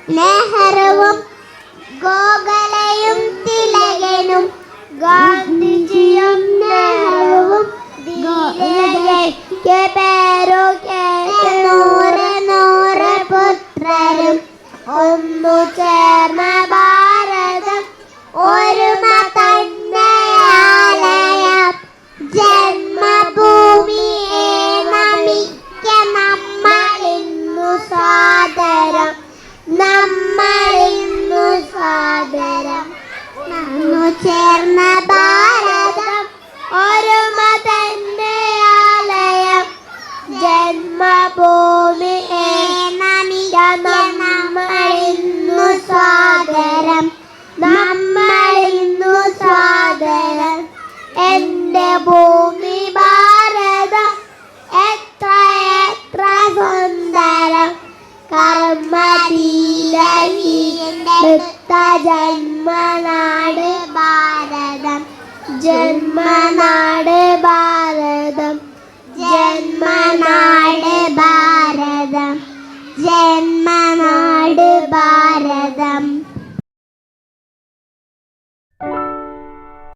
നെഹ്റുവും ഗോഖലെയും തിലകനും ഗാന്ധിജിയും നെഹ്റുവും ദിലകയ്ക്ക് പേരു കേട്ട് നൂറ് നൂറ് പുത്രരും ഒന്നു ചേർന്ന ഭാരതം ഒരുമ തന്നെയാലയം ജന്മഭൂമിയെ നമിക്ക നമ്മളിന്നു സാദരം നമ്മളിന്നു സാദരം നന്നു ചേർന്ന ഭാരതം ഒരുമ തന്നെയാലയം ജന്മഭൂമിയെ നമിക്ക നമ്മളിന്നു സാദരം നമ്മളിന്നു സാദരം എന്റെ ഭൂമി ഭാരതം എത്ര എത്ര സുന്ദരം കർമ്മശീലീത്ത ജന്മനാട് ഭാരതം ജന്മനാട് ഭാരതം ജന്മനാട് ഭാരതം ജന്മനാട്